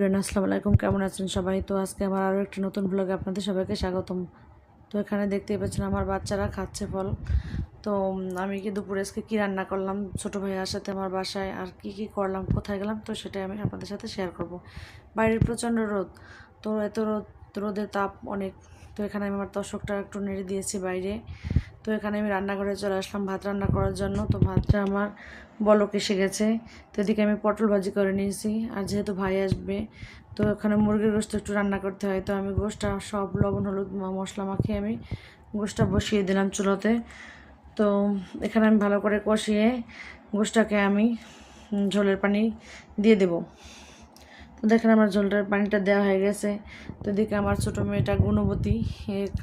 আসসালামু আলাইকুম, কেমন আছেন সবাই? তো আজকে আমার আরও একটি নতুন ব্লগে আপনাদের সবাইকে স্বাগতম। তো এখানে দেখতেই পাচ্ছেন আমার বাচ্চারা খাচ্ছে ফল। তো আমি কি দুপুরে আজকে কী রান্না করলাম ছোটো ভাইয়ার সাথে আমার বাসায়, আর কি করলাম, কোথায় গেলাম, তো সেটাই আমি আপনাদের সাথে শেয়ার করব। বাইরের প্রচণ্ড রোদ, তো এত রোদের তাপ অনেক। তো এখানে আমি আমার তোশকটা একটু নেড়ে দিয়েছি বাইরে। তো এখানে আমি রান্নাঘরে চলে আসলাম ভাত রান্না করার জন্য। তো ভাতটা আমার বলক এসে গেছে। তো এদিকে আমি পটল ভাজি করে নিয়েছি, আর যেহেতু ভাই আসবে তো এখানে মুরগির গোশত একটু রান্না করতে হয়। তো আমি গোশতটা সব লবণ হলুদ মশলা মাখিয়ে আমি গোশতটা বসিয়ে দিলাম চুলোতে। তো এখানে আমি ভালো করে কষিয়ে গোশতটাকে আমি ঝোলের পানি দিয়ে দেব। তো দেখেন আমার ঝোলটার পানিটা দেওয়া হয়ে গেছে। তো এদিকে আমার ছোটো মেয়েটা গুণবতী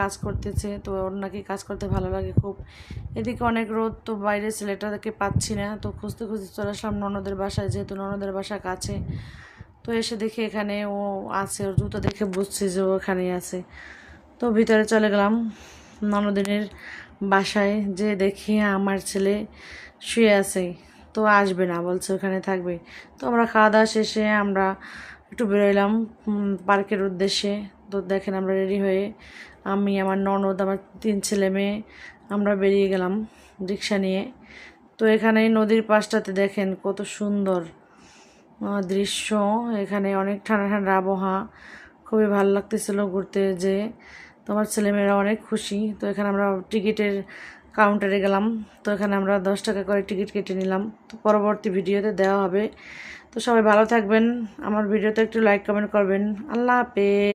কাজ করতেছে, তো ওর নাকি কাজ করতে ভালো লাগে খুব। এদিকে অনেক রোদ, তো বাইরে ছেলেটাকে পাচ্ছি না, তো খুঁজতে খুঁজতে চলে আসলাম ননদের বাসায়, যেহেতু ননদের বাসা কাছে। তো এসে দেখি এখানে ও আছে, ওর জুতো দেখে বুঝছি যে ও এখানেই আছে। তো ভিতরে চলে গেলাম ননদিনের বাসায়, যে দেখি আমার ছেলে শুয়ে আছে। তো আসবে না, বলছে ওখানে থাকবে। তো আমরা খাওয়া দাওয়া শেষে আমরা একটু বেরোলাম পার্কের উদ্দেশ্যে। তো দেখেন আমরা রেডি হয়ে, আমি, আমার ননদ, আমার 3 ছেলে মেয়ে, আমরা বেরিয়ে গেলাম রিক্সা নিয়ে। তো এখানে নদীর পাশটাতে দেখেন কত সুন্দর দৃশ্য। এখানে অনেক ঠান্ডা ঠান্ডা আবহাওয়া, খুবই ভালো লাগতেছিল ঘুরতে। যে তোমার ছেলেমেয়েরা অনেক খুশি। তো এখানে আমরা টিকিটের কাউন্টারে গেলাম। তো এখানে আমরা 10 টাকা করে টিকিট কেটে নিলাম। তো পরবর্তী ভিডিওতে দেওয়া হবে। তো সবাই ভালো থাকবেন, আমার ভিডিওতে একটু লাইক কমেন্ট করবেন। আল্লাহ হাফেজ।